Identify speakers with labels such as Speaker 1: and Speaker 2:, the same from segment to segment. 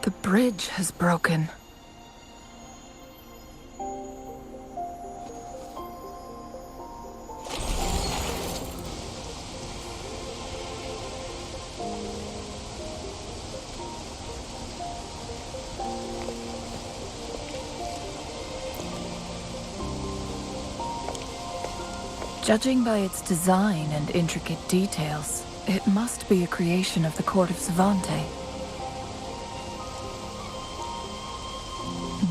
Speaker 1: The bridge has broken. Judging by its design and intricate details, it must be a creation of the court of Savante.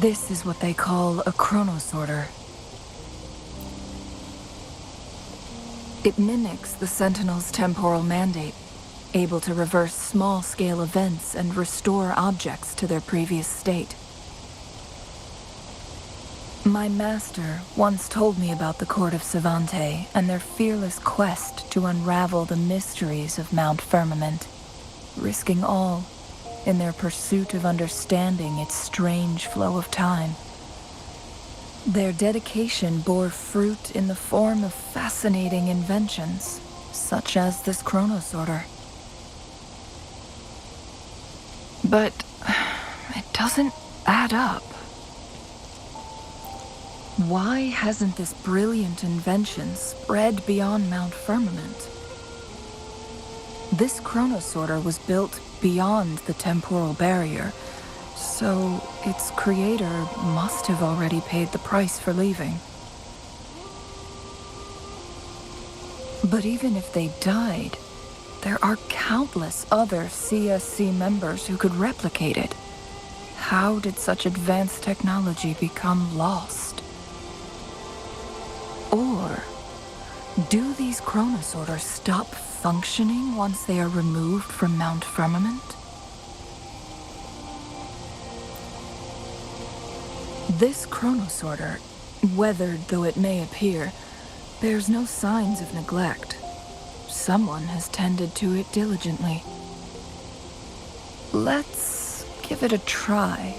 Speaker 1: This is what they call a chronosorter. It mimics the Sentinel's temporal mandate, able to reverse small-scale events and restore objects to their previous state. My master once told me about the court of Savante and their fearless quest to unravel the mysteries of Mount Firmament, risking all in their pursuit of understanding its strange flow of time. Their dedication bore fruit in the form of fascinating inventions, such as this chronosorter. But it doesn't add up. Why hasn't this brilliant invention spread beyond Mount Firmament? This chronosorter was built beyond the temporal barrier, so its creator must have already paid the price for leaving. But even if they died, there are countless other CSC members who could replicate it. How did such advanced technology become lost? Or do these chronosorters stop functioning once they are removed from Mount Firmament? This chronosorter, weathered though it may appear, bears no signs of neglect. Someone has tended to it diligently. Let's give it a try.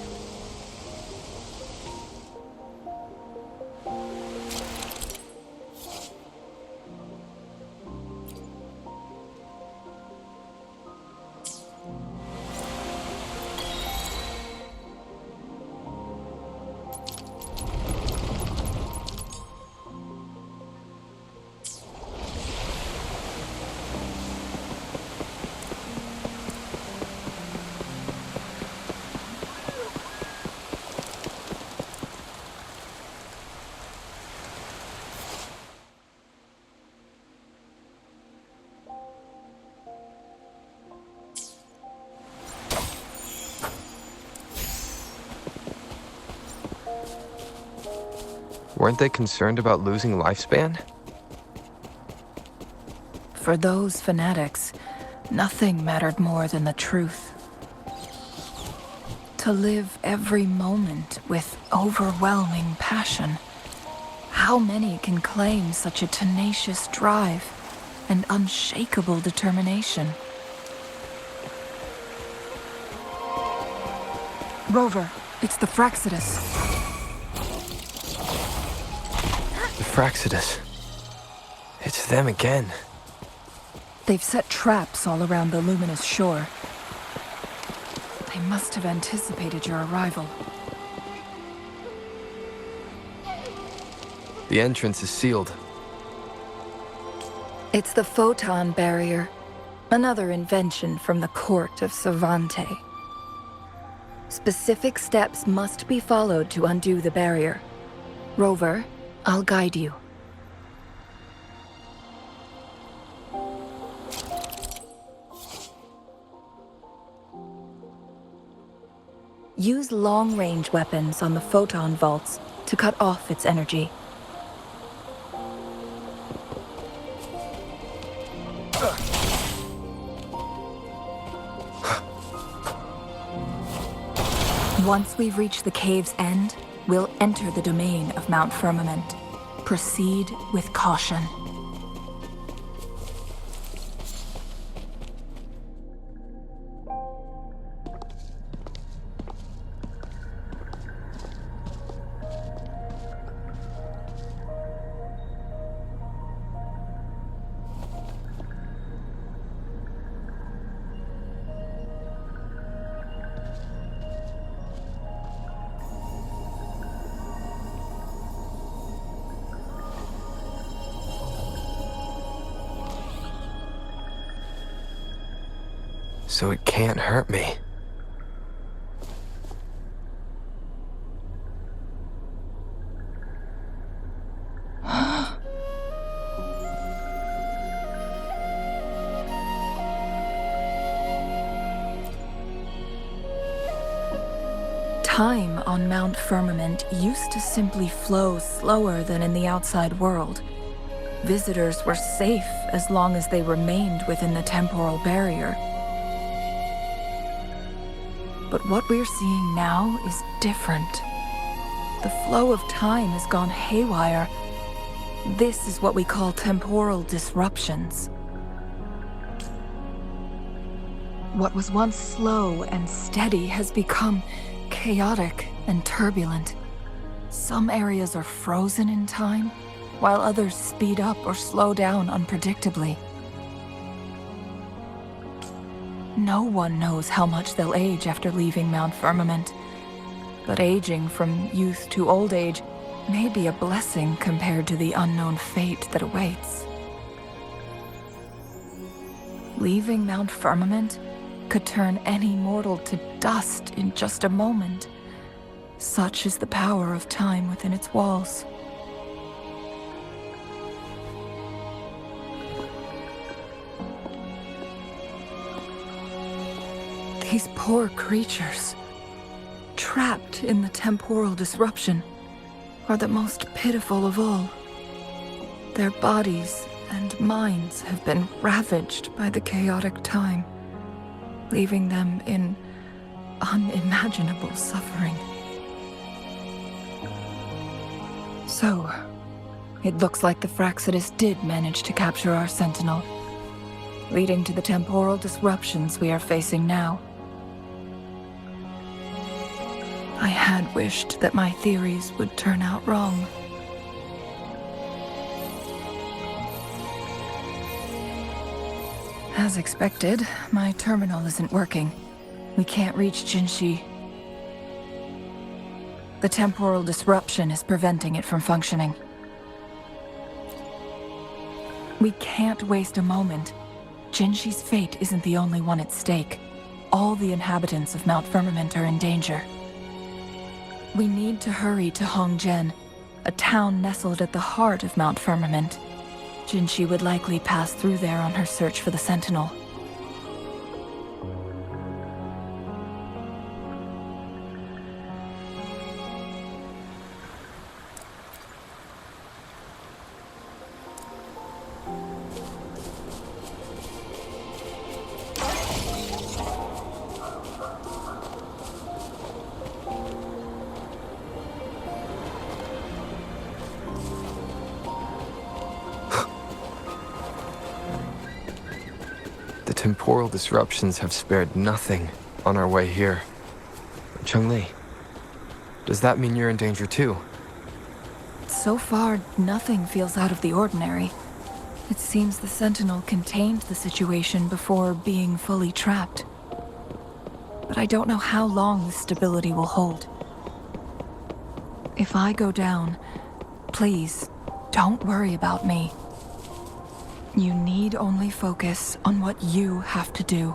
Speaker 2: Weren't they concerned about losing lifespan?
Speaker 1: For those fanatics, nothing mattered more than the truth. To live every moment with overwhelming passion. How many can claim such a tenacious drive and unshakable determination? Rover, it's the Fraxidus.
Speaker 2: The Fraxidus. It's them again.
Speaker 1: They've set traps all around the luminous shore. They must have anticipated your arrival.
Speaker 2: The entrance is sealed.
Speaker 1: It's the photon barrier, another invention from the court of Savante. Specific steps must be followed to undo the barrier. Rover, I'll guide you. Use long-range weapons on the photon vaults to cut off its energy. Once we've reached the cave's end, we'll enter the domain of Mount Firmament. Proceed with caution.
Speaker 2: so it can't hurt me.
Speaker 1: Time on Mount Firmament used to simply flow slower than in the outside world. Visitors were safe as long as they remained within the temporal barrier. But what we're seeing now is different. The flow of time has gone haywire. This is what we call temporal disruptions. What was once slow and steady has become chaotic and turbulent. Some areas are frozen in time, while others speed up or slow down unpredictably. No one knows how much they'll age after leaving Mount Firmament, but aging from youth to old age may be a blessing compared to the unknown fate that awaits. Leaving Mount Firmament could turn any mortal to dust in just a moment. Such is the power of time within its walls. These poor creatures, trapped in the temporal disruption, are the most pitiful of all. Their bodies and minds have been ravaged by the chaotic time, leaving them in unimaginable suffering. So, it looks like the Fraxidus did manage to capture our sentinel, leading to the temporal disruptions we are facing now. I had wished that my theories would turn out wrong. As expected, my terminal isn't working. We can't reach Jinhsi. The temporal disruption is preventing it from functioning. We can't waste a moment. Jinhsi's fate isn't the only one at stake. All the inhabitants of Mount Firmament are in danger. We need to hurry to Hongzhen, a town nestled at the heart of Mount Firmament. Jinhsi would likely pass through there on her search for the Sentinel.
Speaker 2: Temporal disruptions have spared nothing on our way here. Changli, does that mean you're in danger too?
Speaker 1: So far, nothing feels out of the ordinary. It seems the Sentinel contained the situation before being fully trapped. But I don't know how long this stability will hold. If I go down, please, don't worry about me. You need only focus on what you have to do.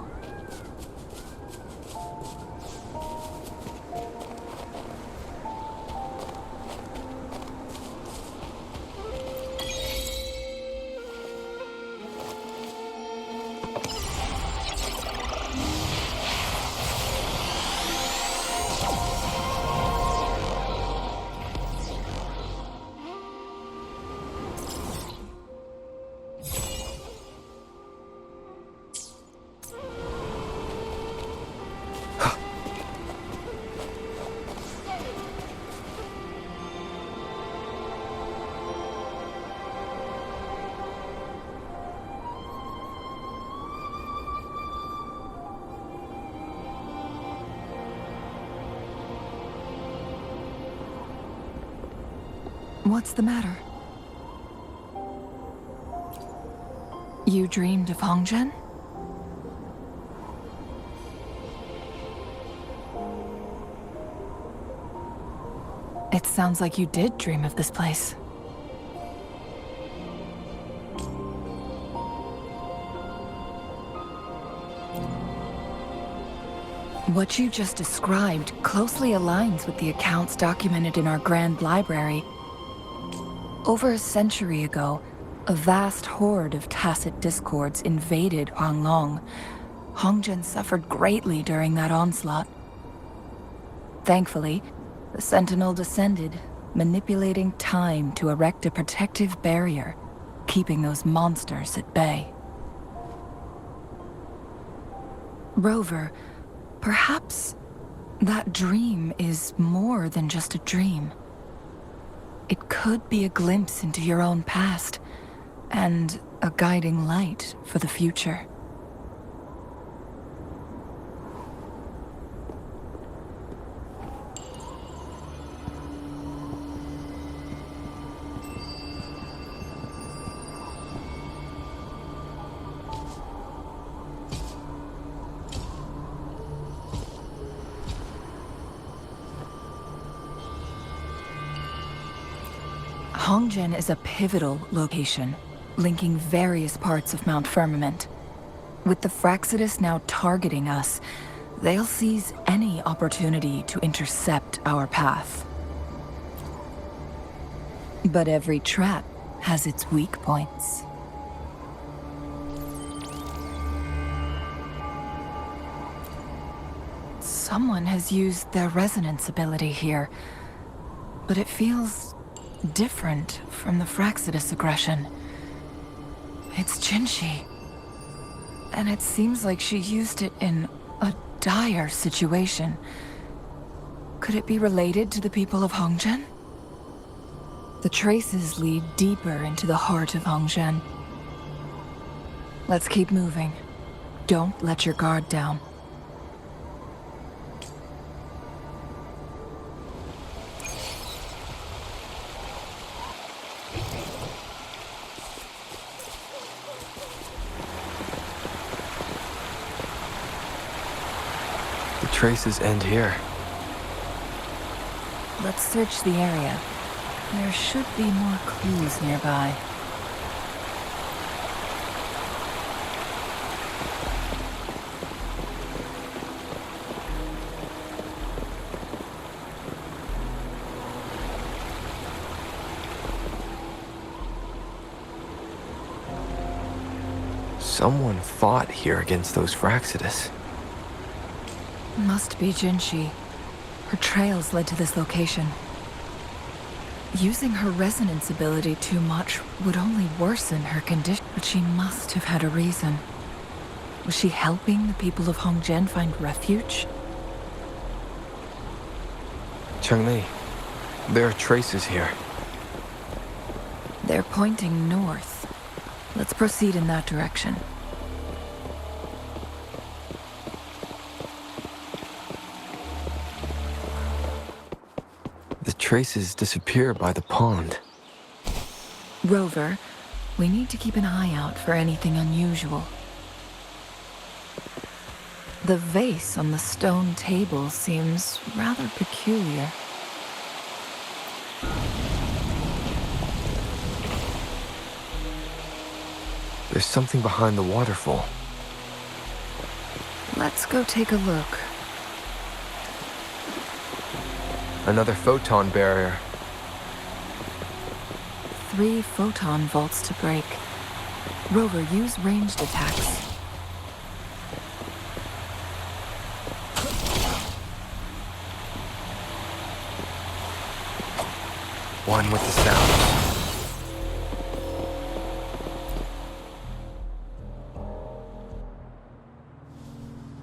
Speaker 1: What's the matter? You dreamed of Hongzhen? It sounds like you did dream of this place. What you just described closely aligns with the accounts documented in our Grand Library. Over a century ago, a vast horde of tacit discords invaded Huanglong. Hongzhen suffered greatly during that onslaught. Thankfully, the Sentinel descended, manipulating time to erect a protective barrier, keeping those monsters at bay. Rover, perhaps that dream is more than just a dream. It could be a glimpse into your own past, and a guiding light for the future. Hongzhen is a pivotal location, linking various parts of Mount Firmament. With the Fraxidus now targeting us, they'll seize any opportunity to intercept our path. But every trap has its weak points. Someone has used their resonance ability here, but it feels different from the Fraxidus aggression. It's Jinhsi. And it seems like she used it in a dire situation. Could it be related to the people of Hongzhen? The traces lead deeper into the heart of Hongzhen. Let's keep moving. Don't let your guard down.
Speaker 2: Traces end here.
Speaker 1: Let's search the area. There should be more clues nearby.
Speaker 2: Someone fought here against those Fraxidus.
Speaker 1: Must be Jinhsi. Her trails led to this location. Using her resonance ability too much would only worsen her condition, but she must have had a reason. Was she helping the people of Hongzhen find refuge?
Speaker 2: Changli, there are traces here.
Speaker 1: They're pointing north. Let's proceed in that direction.
Speaker 2: Traces disappear by the pond.
Speaker 1: Rover, we need to keep an eye out for anything unusual. The vase on the stone table seems rather peculiar.
Speaker 2: There's something behind the waterfall.
Speaker 1: Let's go take a look.
Speaker 2: Another photon barrier.
Speaker 1: 3 photon vaults to break. Rover, use ranged attacks.
Speaker 2: One with the sound.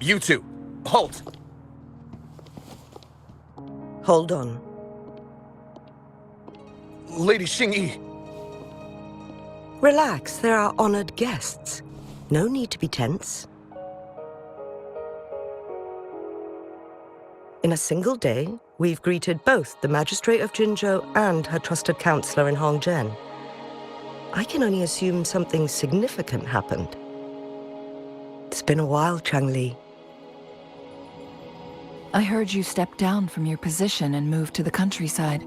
Speaker 3: You two, halt!
Speaker 4: Hold on.
Speaker 3: Lady Xingyi.
Speaker 4: Relax, there are honored guests. No need to be tense. In a single day, we've greeted both the Magistrate of Jinzhou and her trusted counselor in Hongzhen. I can only assume something significant happened. It's been a while, Changli.
Speaker 1: I heard you stepped down from your position and moved to the countryside.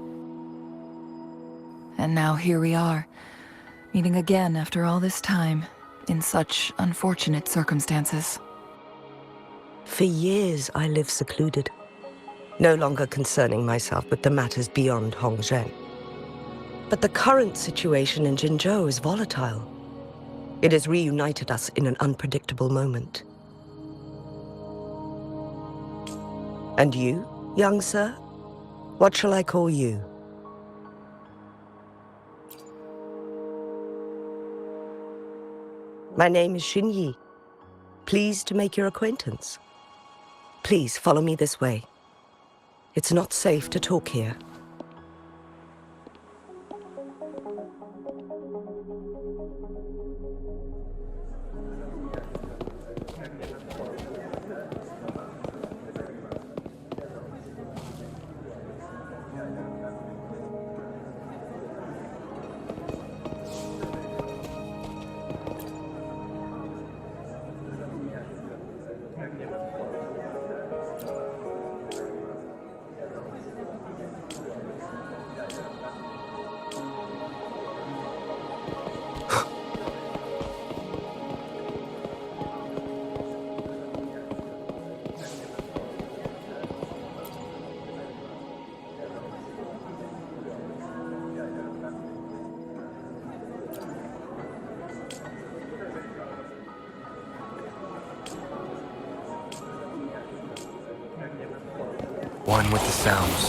Speaker 1: And now here we are, meeting again after all this time, in such unfortunate circumstances.
Speaker 4: For years I lived secluded, no longer concerning myself with the matters beyond Hongzhen. But the current situation in Jinzhou is volatile. It has reunited us in an unpredictable moment. And you, young sir? What shall I call you? My name is Xinyi. Pleased to make your acquaintance. Please follow me this way. It's not safe to talk here.
Speaker 2: One with the sounds.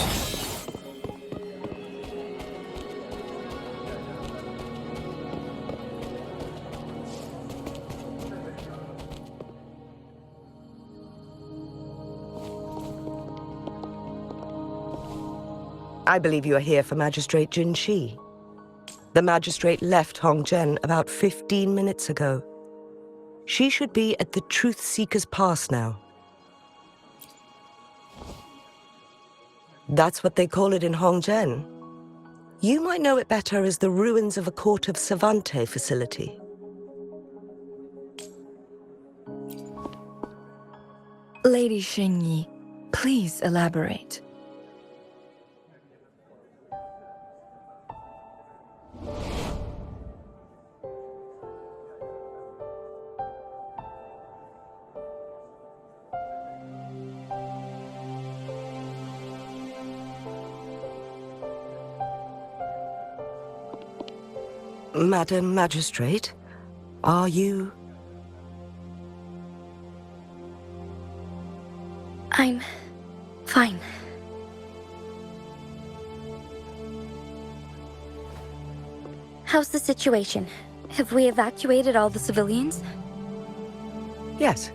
Speaker 4: I believe you are here for Magistrate Jinhsi. The magistrate left Hongzhen about 15 minutes ago. She should be at the Truthseeker's Pass now. That's what they call it in Hongzhen. You might know it better as the ruins of a Court of Savante facility.
Speaker 1: Lady Xingyi, please elaborate.
Speaker 4: Madam Magistrate, are you...
Speaker 5: I'm fine. How's the situation? Have we evacuated all the civilians?
Speaker 4: Yes.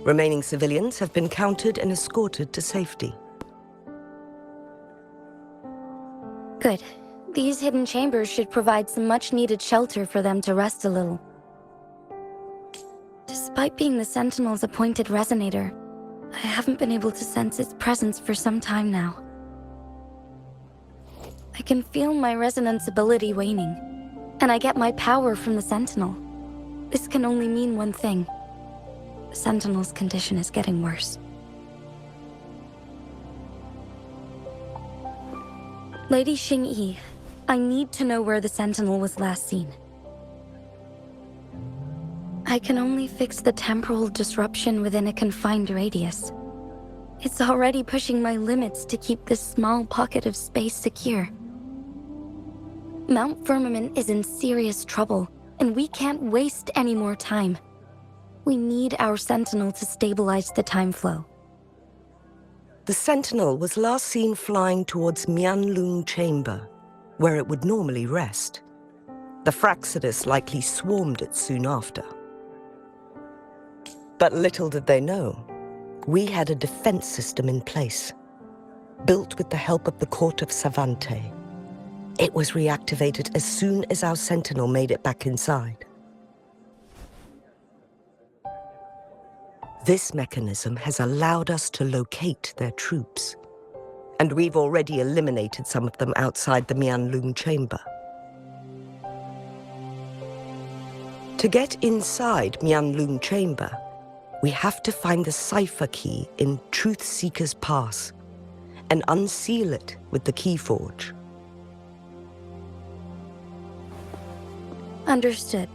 Speaker 4: Remaining civilians have been counted and escorted to safety.
Speaker 5: Good. These hidden chambers should provide some much-needed shelter for them to rest a little. Despite being the Sentinel's appointed resonator, I haven't been able to sense its presence for some time now. I can feel my resonance ability waning, and I get my power from the Sentinel. This can only mean one thing. The Sentinel's condition is getting worse. Lady Xingyi, I need to know where the Sentinel was last seen. I can only fix the temporal disruption within a confined radius. It's already pushing my limits to keep this small pocket of space secure. Mount Firmament is in serious trouble, and we can't waste any more time. We need our Sentinel to stabilize the time flow.
Speaker 4: The Sentinel was last seen flying towards Mianloong Chamber, where it would normally rest. The Fraxidus likely swarmed it soon after. But little did they know, we had a defense system in place, built with the help of the Court of Savante. It was reactivated as soon as our Sentinel made it back inside. This mechanism has allowed us to locate their troops, and we've already eliminated some of them outside the Mianloong Chamber. To get inside Mianloong Chamber, we have to find the cipher key in Truthseeker's Pass and unseal it with the Keyforge.
Speaker 5: Understood.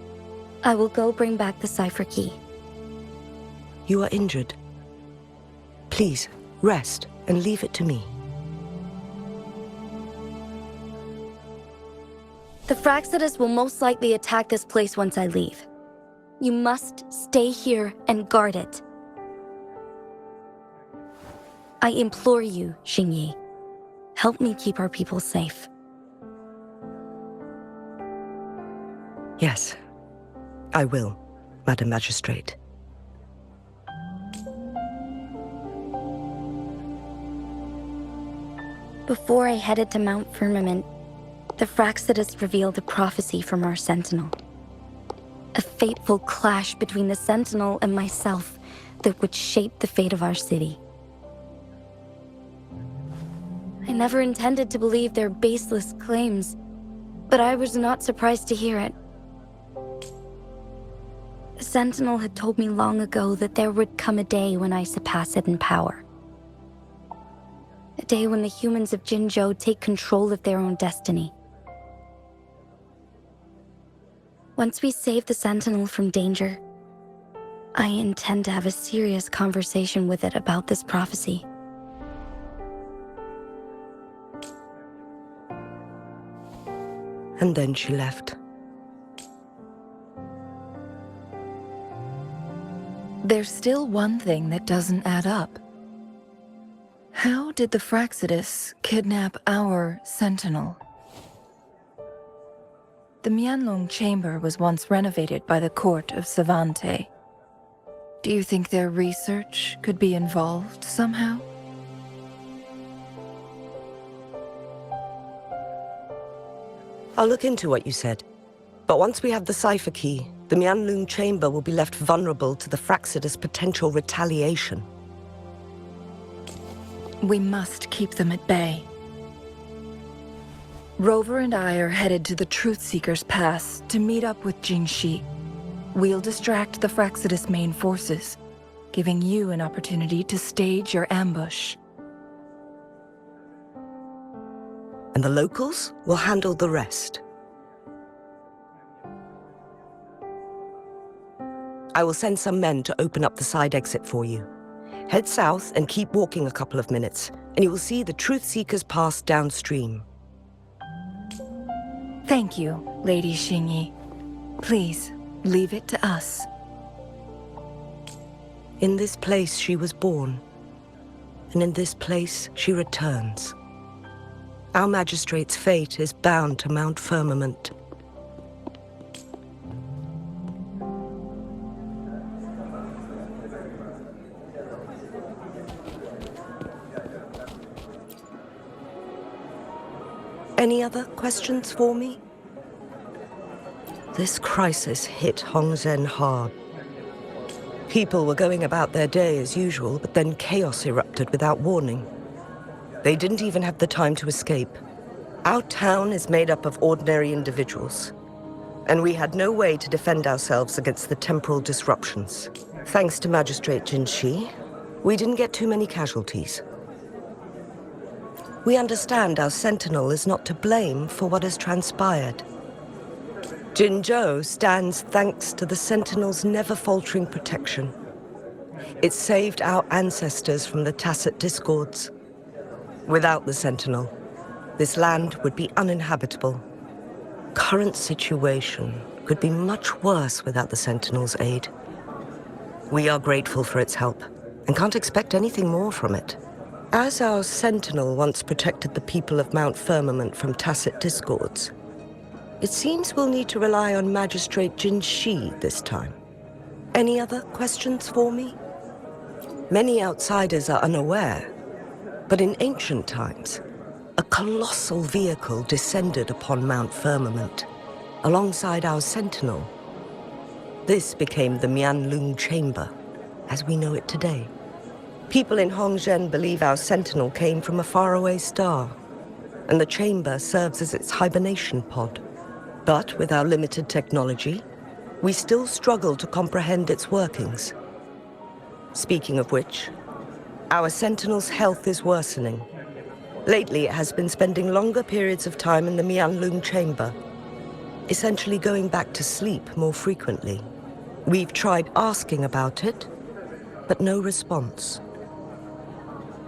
Speaker 5: I will go bring back the cipher key.
Speaker 4: You are injured. Please, rest and leave it to me.
Speaker 5: The Fraxidus will most likely attack this place once I leave. You must stay here and guard it. I implore you, Xingyi. Help me keep our people safe.
Speaker 4: Yes, I will, Madam Magistrate.
Speaker 5: Before I headed to Mount Firmament, the Fraxidus revealed a prophecy from our Sentinel. A fateful clash between the Sentinel and myself that would shape the fate of our city. I never intended to believe their baseless claims, but I was not surprised to hear it. The Sentinel had told me long ago that there would come a day when I surpass it in power. A day when the humans of Jinzhou take control of their own destiny. Once we save the Sentinel from danger, I intend to have a serious conversation with it about this prophecy.
Speaker 4: And then she left.
Speaker 1: There's still one thing that doesn't add up. How did the Fraxidus kidnap our Sentinel? The Mianloong Chamber was once renovated by the court of Savante. Do you think their research could be involved somehow?
Speaker 4: I'll look into what you said. But once we have the cipher key, the Mianloong Chamber will be left vulnerable to the Fraxidus' potential retaliation.
Speaker 1: We must keep them at bay. Rover and I are headed to the Truthseeker's Pass to meet up with Jinhsi. We'll distract the Fraxidus' main forces, giving you an opportunity to stage your ambush.
Speaker 4: And the locals will handle the rest. I will send some men to open up the side exit for you. Head south and keep walking a couple of minutes, and you will see the Truthseeker's Pass downstream.
Speaker 1: Thank you, Lady Xingyi. Please, leave it to us.
Speaker 4: In this place she was born, and in this place she returns. Our magistrate's fate is bound to Mount Firmament. Any other questions for me? This crisis hit Hongzhen hard. People were going about their day as usual, but then chaos erupted without warning. They didn't even have the time to escape. Our town is made up of ordinary individuals, and we had no way to defend ourselves against the temporal disruptions. Thanks to Magistrate Jinhsi, we didn't get too many casualties. We understand our Sentinel is not to blame for what has transpired. Jinzhou stands thanks to the Sentinel's never-faltering protection. It saved our ancestors from the tacit discords. Without the Sentinel, this land would be uninhabitable. Current situation could be much worse without the Sentinel's aid. We are grateful for its help, and can't expect anything more from it. As our Sentinel once protected the people of Mount Firmament from tacit discords, it seems we'll need to rely on Magistrate Jinhsi this time. Any other questions for me? Many outsiders are unaware, but in ancient times, a colossal vehicle descended upon Mount Firmament, alongside our Sentinel. This became the Mianloong Chamber, as we know it today. People in Hongzhen believe our Sentinel came from a faraway star, and the chamber serves as its hibernation pod. But with our limited technology, we still struggle to comprehend its workings. Speaking of which, our Sentinel's health is worsening. Lately, it has been spending longer periods of time in the Mianloong Chamber, essentially going back to sleep more frequently. We've tried asking about it, but no response.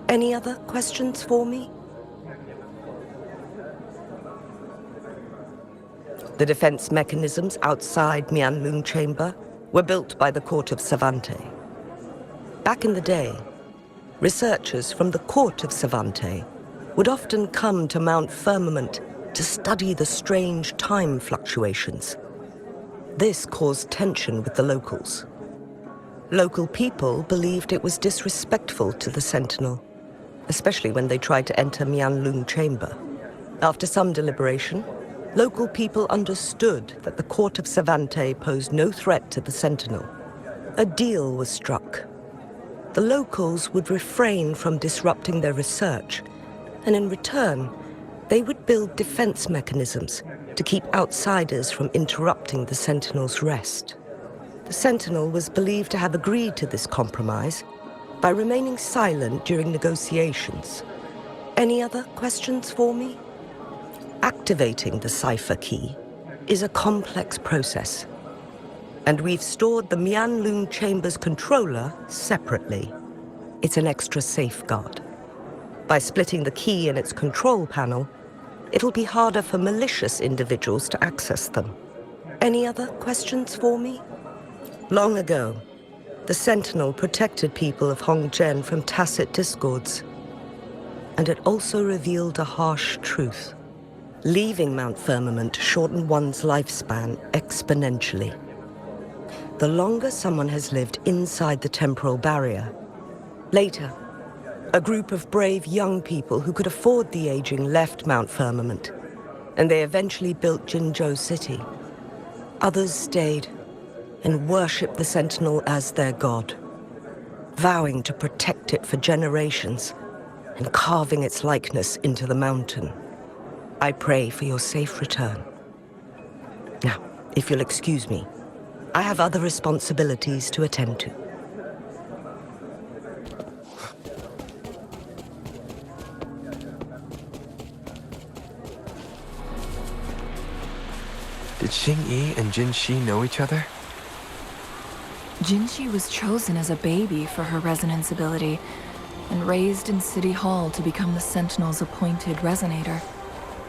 Speaker 4: Any other questions for me? The defense mechanisms outside Mianloong Chamber were built by the court of Savante. Back in the day, researchers from the court of Savante would often come to Mount Firmament to study the strange time fluctuations. This caused tension with the locals. Local people believed it was disrespectful to the Sentinel, especially when they tried to enter Mianloong Chamber. After some deliberation, local people understood that the court of Savante posed no threat to the Sentinel. A deal was struck. The locals would refrain from disrupting their research, and in return, they would build defense mechanisms to keep outsiders from interrupting the Sentinel's rest. The Sentinel was believed to have agreed to this compromise by remaining silent during negotiations. Any other questions for me? Activating the cipher key is a complex process, and we've stored the Mianloong Chamber's controller separately. It's an extra safeguard. By splitting the key in its control panel, it'll be harder for malicious individuals to access them. Any other questions for me? Long ago, the Sentinel protected people of Hongzhen from tacit discords, and it also revealed a harsh truth. Leaving Mount Firmament shortened one's lifespan exponentially. The longer someone has lived inside the temporal barrier, later, a group of brave young people who could afford the aging left Mount Firmament, and they eventually built Jinzhou City. Others stayed and worshipped the Sentinel as their god, vowing to protect it for generations and carving its likeness into the mountain. I pray for your safe return. Now, if you'll excuse me, I have other responsibilities to attend to.
Speaker 2: Did Xingyi and Jinhsi know each other?
Speaker 1: Jinzhou was chosen as a baby for her resonance ability and raised in City Hall to become the Sentinel's appointed resonator.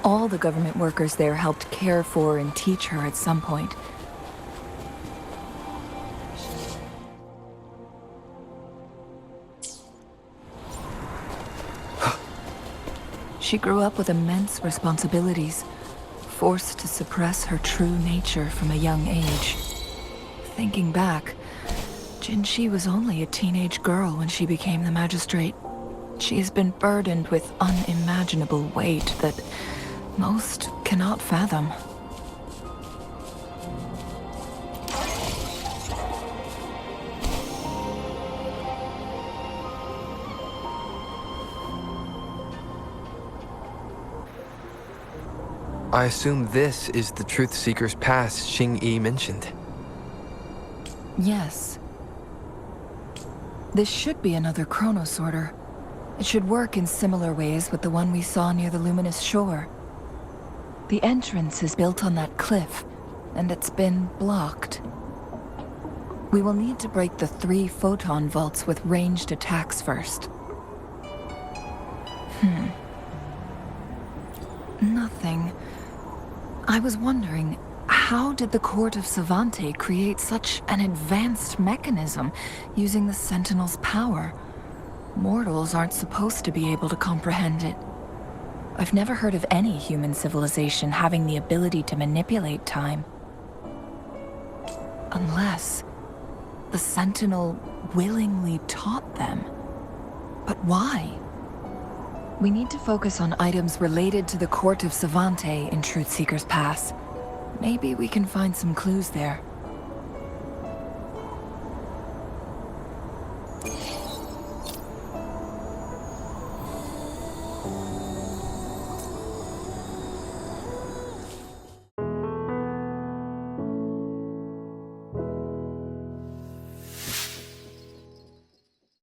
Speaker 1: All the government workers there helped care for and teach her at some point. She grew up with immense responsibilities, forced to suppress her true nature from a young age. Thinking back, Jinhsi was only a teenage girl when she became the magistrate. She has been burdened with unimaginable weight that most cannot fathom.
Speaker 2: I assume this is the Truthseeker's pass Xingyi mentioned.
Speaker 1: Yes. This should be another chronosorter. It should work in similar ways with the one we saw near the luminous shore. The entrance is built on that cliff, and it's been blocked. We will need to break the 3 photon vaults with ranged attacks first. Nothing. I was wondering, how did the Court of Savante create such an advanced mechanism using the Sentinel's power? Mortals aren't supposed to be able to comprehend it. I've never heard of any human civilization having the ability to manipulate time. Unless the Sentinel willingly taught them. But why? We need to focus on items related to the Court of Savante in Truthseeker's Pass. Maybe we can find some clues there.